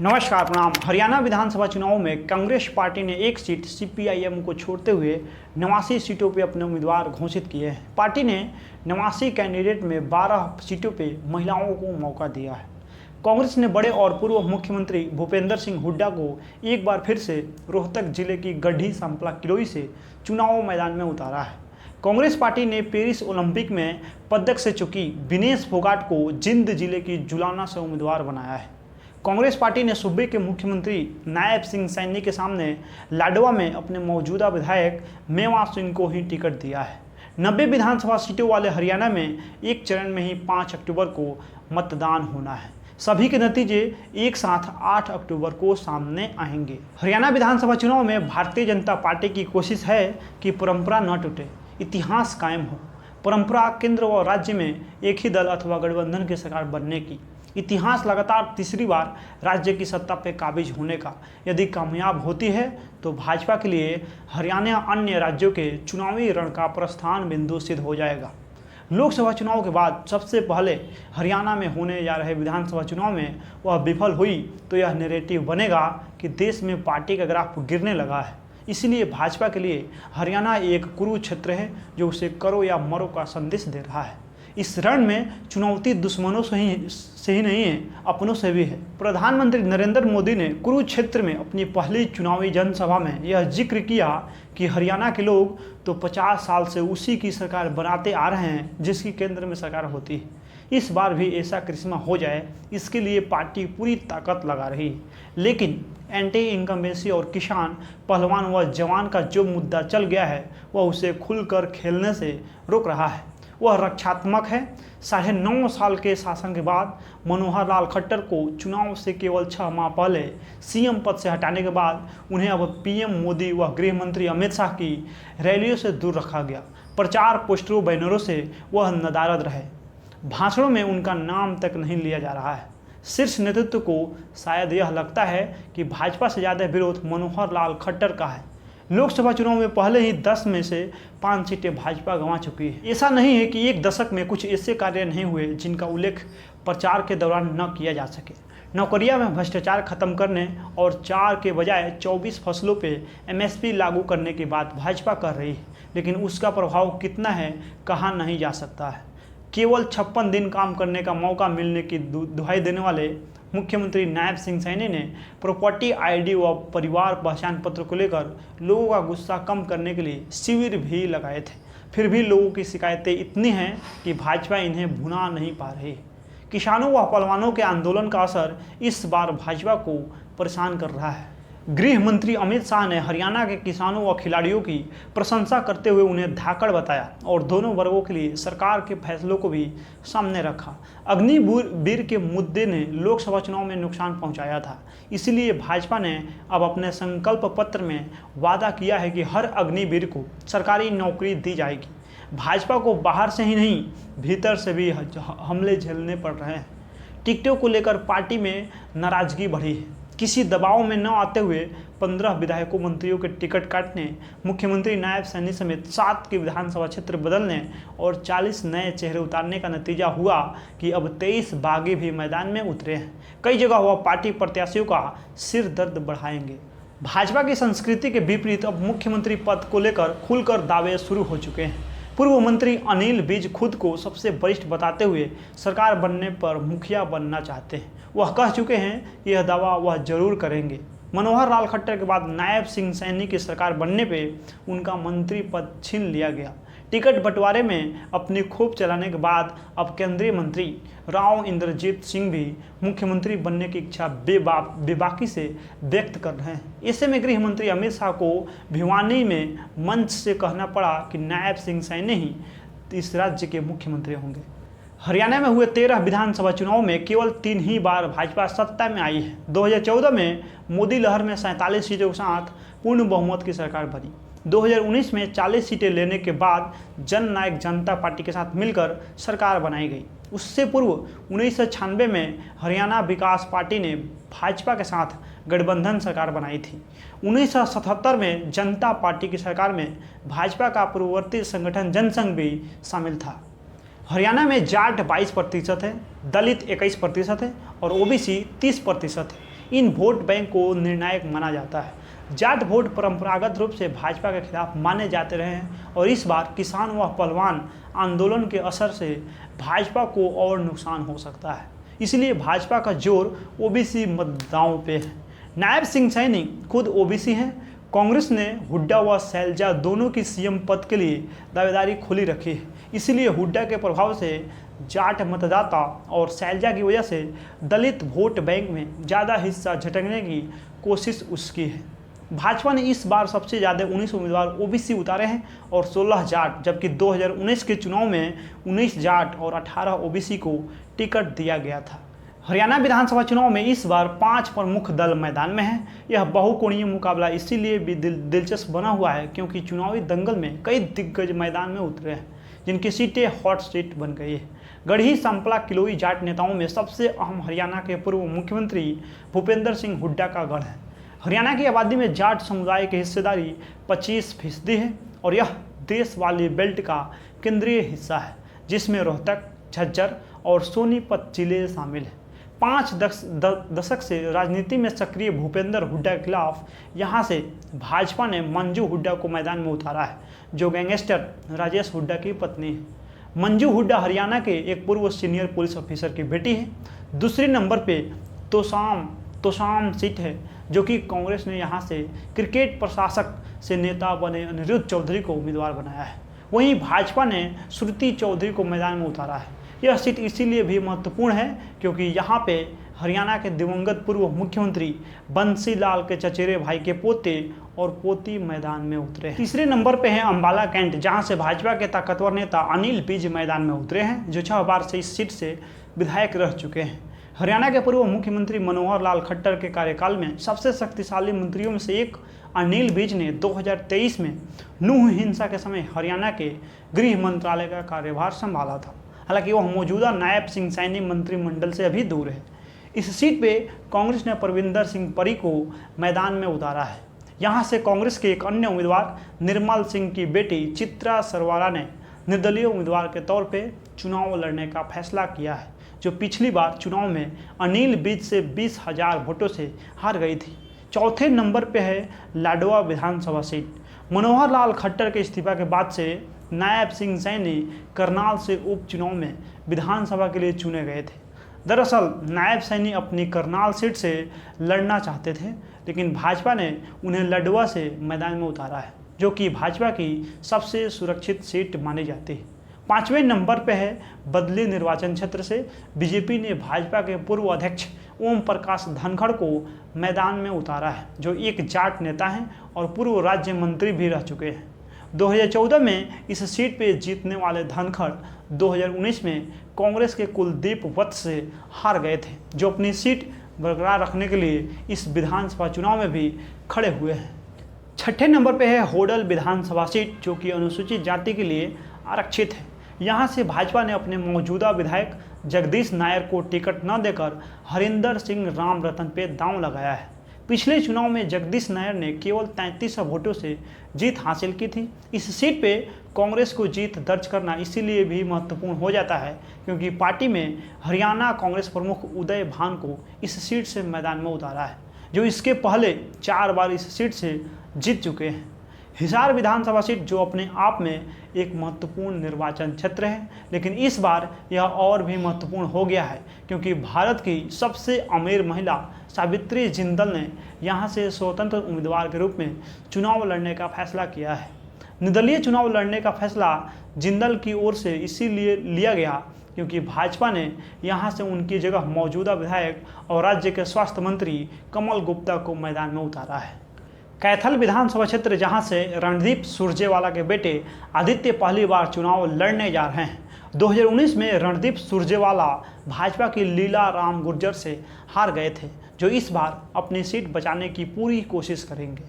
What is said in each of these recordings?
नमस्कार प्रणाम। हरियाणा विधानसभा चुनाव में कांग्रेस पार्टी ने एक सीट सीपीआईएम को छोड़ते हुए 89 सीटों पर अपने उम्मीदवार घोषित किए हैं। पार्टी ने 89 कैंडिडेट में 12 सीटों पर महिलाओं को मौका दिया है। कांग्रेस ने बड़े और पूर्व मुख्यमंत्री भूपेंद्र सिंह हुड्डा को एक बार फिर से रोहतक जिले की गढ़ी सांपला किलोई से चुनाव मैदान में उतारा है। कांग्रेस पार्टी ने पेरिस ओलंपिक में पदक से चूकी विनेश फोगाट को जिंद जिले की जुलाना से उम्मीदवार बनाया है। कांग्रेस पार्टी ने सूबे के मुख्यमंत्री नायब सिंह सैनी के सामने लाडवा में अपने मौजूदा विधायक मेवा सिंह को ही टिकट दिया है। 90 विधानसभा सीटों वाले हरियाणा में एक चरण में ही 5 अक्टूबर को मतदान होना है। सभी के नतीजे एक साथ 8 अक्टूबर को सामने आएंगे। हरियाणा विधानसभा चुनाव में भारतीय जनता पार्टी की कोशिश है कि परंपरा न टूटे, इतिहास कायम हो। परंपरा केंद्र व राज्य में एक ही दल अथवा गठबंधन की सरकार बनने की, इतिहास लगातार तीसरी बार राज्य की सत्ता पर काबिज होने का। यदि कामयाब होती है तो भाजपा के लिए हरियाणा अन्य राज्यों के चुनावी रण का प्रस्थान बिंदु सिद्ध हो जाएगा। लोकसभा चुनाव के बाद सबसे पहले हरियाणा में होने जा रहे विधानसभा चुनाव में वह विफल हुई तो यह नैरेटिव बनेगा कि देश में पार्टी का ग्राफ गिरने लगा है। इसलिए भाजपा के लिए हरियाणा एक कुरुक्षेत्र है जो उसे करो या मरो का संदेश दे रहा है। इस रण में चुनौती दुश्मनों से ही नहीं है, अपनों से भी है। प्रधानमंत्री नरेंद्र मोदी ने कुरुक्षेत्र में अपनी पहली चुनावी जनसभा में यह जिक्र किया कि हरियाणा के लोग तो 50 साल से उसी की सरकार बनाते आ रहे हैं जिसकी केंद्र में सरकार होती है। इस बार भी ऐसा करिश्मा हो जाए, इसके लिए पार्टी पूरी ताकत लगा रही है। लेकिन एंटी इनकम्बेंसी और किसान, पहलवान व जवान का जो मुद्दा चल गया है वह उसे खुलकर खेलने से रोक रहा है। वह रक्षात्मक है। 9.5 साल के शासन के बाद मनोहर लाल खट्टर को चुनाव से केवल 6 माह पहले सीएम पद से हटाने के बाद उन्हें अब पीएम मोदी व गृह मंत्री अमित शाह की रैलियों से दूर रखा गया। प्रचार पोस्टरों, बैनरों से वह नदारद रहे। भाषणों में उनका नाम तक नहीं लिया जा रहा है। शीर्ष नेतृत्व को शायद यह लगता है कि भाजपा से ज़्यादा विरोध मनोहर लाल खट्टर का है। लोकसभा चुनाव में पहले ही 10 में से 5 सीटें भाजपा गंवा चुकी है। ऐसा नहीं है कि एक दशक में कुछ ऐसे कार्य नहीं हुए जिनका उल्लेख प्रचार के दौरान न किया जा सके। नौकरियां में भ्रष्टाचार खत्म करने और 4 के बजाय 24 फसलों पे एमएसपी लागू करने की बात भाजपा कर रही है, लेकिन उसका प्रभाव कितना है कहा नहीं जा सकता है। केवल 56 दिन काम करने का मौका मिलने की दुहाई देने वाले मुख्यमंत्री नायब सिंह सैनी ने प्रॉपर्टी आईडी व परिवार पहचान पत्र को लेकर लोगों का गुस्सा कम करने के लिए शिविर भी लगाए थे। फिर भी लोगों की शिकायतें इतनी हैं कि भाजपा इन्हें भुना नहीं पा रही। किसानों व पहलवानों के आंदोलन का असर इस बार भाजपा को परेशान कर रहा है। गृह मंत्री अमित शाह ने हरियाणा के किसानों व खिलाड़ियों की प्रशंसा करते हुए उन्हें धाकड़ बताया और दोनों वर्गों के लिए सरकार के फैसलों को भी सामने रखा। अग्निवीर के मुद्दे ने लोकसभा चुनाव में नुकसान पहुंचाया था, इसलिए भाजपा ने अब अपने संकल्प पत्र में वादा किया है कि हर अग्निवीर को सरकारी नौकरी दी जाएगी। भाजपा को बाहर से ही नहीं, भीतर से भी हमले झेलने पड़ रहे हैं। टिकटों को लेकर पार्टी में नाराजगी बढ़ी है। किसी दबाव में न आते हुए 15 विधायकों मंत्रियों के टिकट काटने, मुख्यमंत्री नायब सैनी समेत 7 के विधानसभा क्षेत्र बदलने और 40 नए चेहरे उतारने का नतीजा हुआ कि अब 23 बागी भी मैदान में उतरे हैं। कई जगह वह पार्टी प्रत्याशियों का सिर दर्द बढ़ाएंगे। भाजपा की संस्कृति के विपरीत अब मुख्यमंत्री पद को लेकर खुलकर दावे शुरू हो चुके हैं। पूर्व मंत्री अनिल विज खुद को सबसे वरिष्ठ बताते हुए सरकार बनने पर मुखिया बनना चाहते हैं। वह कह चुके हैं कि यह दावा वह जरूर करेंगे। मनोहर लाल खट्टर के बाद नायब सिंह सैनी की सरकार बनने पे उनका मंत्री पद छीन लिया गया। टिकट बंटवारे में अपनी खूब चलाने के बाद अब केंद्रीय मंत्री राव इंद्रजीत सिंह भी मुख्यमंत्री बनने की इच्छा बेबाकी से व्यक्त कर रहे हैं। ऐसे में गृह मंत्री अमित शाह को भिवानी में मंच से कहना पड़ा कि नायब सिंह सैनी ही इस राज्य के मुख्यमंत्री होंगे। हरियाणा में हुए 13 विधानसभा चुनाव में केवल 3 ही बार भाजपा सत्ता में आई है। 2014 में मोदी लहर में 47 सीटों के साथ पूर्ण बहुमत की सरकार बनी। 2019 में 40 सीटें लेने के बाद जननायक जनता पार्टी के साथ मिलकर सरकार बनाई गई। उससे पूर्व 1996 में हरियाणा विकास पार्टी ने भाजपा के साथ गठबंधन सरकार बनाई थी। 1977 में जनता पार्टी की सरकार में भाजपा का पूर्ववर्ती संगठन जनसंघ भी शामिल था। हरियाणा में जाट 22% है, दलित 21% है और ओबीसी 30% है। इन वोट बैंक को निर्णायक माना जाता है। जाट वोट परंपरागत रूप से भाजपा के खिलाफ माने जाते रहे हैं और इस बार किसान व पहलवान आंदोलन के असर से भाजपा को और नुकसान हो सकता है, इसलिए भाजपा का जोर ओबीसी मतदाताओं पे है। नायब सिंह सैनी खुद ओबीसी हैं। कांग्रेस ने हुड्डा व शैलजा दोनों की सीएम पद के लिए दावेदारी खुली रखी है, इसलिए हुड्डा के प्रभाव से जाट मतदाता और शैलजा की वजह से दलित वोट बैंक में ज़्यादा हिस्सा झटकने की कोशिश उसकी है। भाजपा ने इस बार सबसे ज़्यादा 19 उम्मीदवार ओबीसी उतारे हैं और 16 जाट, जबकि 2019 के चुनाव में 19 जाट और 18 ओबीसी को टिकट दिया गया था। हरियाणा विधानसभा चुनाव में इस बार 5 प्रमुख दल मैदान में हैं। यह बहुकोणीय मुकाबला इसीलिए भी दिलचस्प बना हुआ है क्योंकि चुनावी दंगल में कई दिग्गज मैदान में उतरे हैं, जिनकी सीटें हॉट सीट बन गई है। गढ़ी, संपला, किलोई जाट नेताओं में सबसे अहम हरियाणा के पूर्व मुख्यमंत्री भूपेंद्र सिंह हुड्डा का गढ़ है। हरियाणा की आबादी में जाट समुदाय की हिस्सेदारी 25% है और यह देश वाली बेल्ट का केंद्रीय हिस्सा है, जिसमें रोहतक, झज्जर और सोनीपत जिले शामिल हैं। 5 दशक से राजनीति में सक्रिय भूपेंद्र हुड्डा के खिलाफ यहां से भाजपा ने मंजू हुड्डा को मैदान में उतारा है, जो गैंगस्टर राजेश हुड्डा की पत्नी है। मंजू हुड्डा हरियाणा के एक पूर्व सीनियर पुलिस ऑफिसर की बेटी है। दूसरे नंबर पे तोशाम सीट है, जो कि कांग्रेस ने यहां से क्रिकेट प्रशासक से नेता बने अनिरुद्ध चौधरी को उम्मीदवार बनाया है। वहीं भाजपा ने श्रुति चौधरी को मैदान में उतारा है। यह सीट इसीलिए भी महत्वपूर्ण है क्योंकि यहाँ पे हरियाणा के दिवंगत पूर्व मुख्यमंत्री बंसी लाल के चचेरे भाई के पोते और पोती मैदान में उतरे हैं। तीसरे नंबर पे है अंबाला कैंट, जहां से भाजपा के ताकतवर नेता अनिल विज मैदान में उतरे हैं, जो 6 बार से इस सीट से विधायक रह चुके हैं। हरियाणा के पूर्व मुख्यमंत्री मनोहर लाल खट्टर के कार्यकाल में सबसे शक्तिशाली मंत्रियों में से एक अनिल विज ने 2023 में नूह हिंसा के समय हरियाणा के गृह मंत्रालय का कार्यभार संभाला था। हालांकि वह मौजूदा नायब सिंह सैनी मंत्रिमंडल से अभी दूर है। इस सीट पे कांग्रेस ने परविंदर सिंह परी को मैदान में उतारा है। यहां से कांग्रेस के एक अन्य उम्मीदवार निर्मल सिंह की बेटी चित्रा सरवारा ने निर्दलीय उम्मीदवार के तौर पे चुनाव लड़ने का फैसला किया है, जो पिछली बार चुनाव में अनिल विज से 20,000 वोटों से हार गई थी। चौथे नंबर पे है लाडवा विधानसभा सीट। मनोहर लाल खट्टर के इस्तीफा के बाद से नायब सिंह सैनी करनाल से उपचुनाव में विधानसभा के लिए चुने गए थे। दरअसल नायब सैनी अपनी करनाल सीट से लड़ना चाहते थे, लेकिन भाजपा ने उन्हें लाडवा से मैदान में उतारा है, जो कि भाजपा की सबसे सुरक्षित सीट मानी जाती है। 5वें नंबर पर है बदली निर्वाचन क्षेत्र से बीजेपी ने भाजपा के पूर्व अध्यक्ष ओम प्रकाश धनखड़ को मैदान में उतारा है, जो एक जाट नेता हैं और पूर्व राज्य मंत्री भी रह चुके हैं। 2014 में इस सीट पे जीतने वाले धनखड़ 2019 में कांग्रेस के कुलदीप वत्स से हार गए थे, जो अपनी सीट बरकरार रखने के लिए इस विधानसभा चुनाव में भी खड़े हुए हैं। 6ठे नंबर पे है होडल विधानसभा सीट, जो कि अनुसूचित जाति के लिए आरक्षित है। यहाँ से भाजपा ने अपने मौजूदा विधायक जगदीश नायर को टिकट न देकर हरिंदर सिंह राम रतन पे दांव लगाया है। पिछले चुनाव में जगदीश नायर ने केवल 33 वोटों से जीत हासिल की थी। इस सीट पे कांग्रेस को जीत दर्ज करना इसीलिए भी महत्वपूर्ण हो जाता है क्योंकि पार्टी में हरियाणा कांग्रेस प्रमुख उदय भान को इस सीट से मैदान में उतारा है, जो इसके पहले 4 बार इस सीट से जीत चुके हैं। हिसार विधानसभा सीट जो अपने आप में एक महत्वपूर्ण निर्वाचन क्षेत्र है, लेकिन इस बार यह और भी महत्वपूर्ण हो गया है क्योंकि भारत की सबसे अमीर महिला सावित्री जिंदल ने यहां से स्वतंत्र उम्मीदवार के रूप में चुनाव लड़ने का फैसला किया है। निर्दलीय चुनाव लड़ने का फैसला जिंदल की ओर से इसीलिए लिया गया क्योंकि भाजपा ने यहां से उनकी जगह मौजूदा विधायक और राज्य के स्वास्थ्य मंत्री कमल गुप्ता को मैदान में उतारा है। कैथल विधानसभा क्षेत्र, जहां से रणदीप सुरजेवाला के बेटे आदित्य पहली बार चुनाव लड़ने जा रहे हैं। 2019 में रणदीप सुरजेवाला भाजपा की लीला राम गुर्जर से हार गए थे, जो इस बार अपनी सीट बचाने की पूरी कोशिश करेंगे।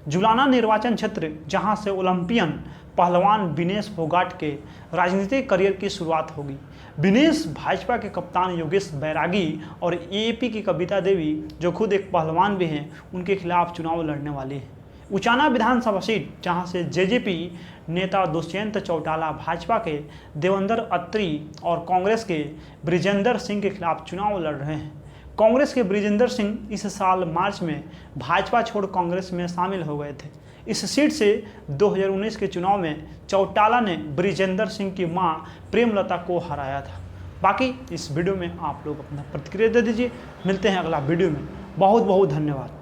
जुलाना निर्वाचन क्षेत्र, जहां से ओलंपियन पहलवान विनेश फोगाट के राजनीतिक करियर की शुरुआत होगी। विनेश भाजपा के कप्तान योगेश बैरागी और एएपी की कविता देवी, जो खुद एक पहलवान भी हैं, उनके खिलाफ चुनाव लड़ने वाली है। उचाना विधानसभा सीट, जहां से जेजेपी नेता दुष्यंत चौटाला भाजपा के देवेंद्र अत्री और कांग्रेस के ब्रिजेंद्र सिंह के खिलाफ चुनाव लड़ रहे हैं। कांग्रेस के बृजेंद्र सिंह इस साल मार्च में भाजपा छोड़ कांग्रेस में शामिल हो गए थे। इस सीट से 2019 के चुनाव में चौटाला ने बृजेंद्र सिंह की मां प्रेमलता को हराया था। बाकी इस वीडियो में आप लोग अपना प्रतिक्रिया दे दीजिए। मिलते हैं अगला वीडियो में। बहुत बहुत धन्यवाद।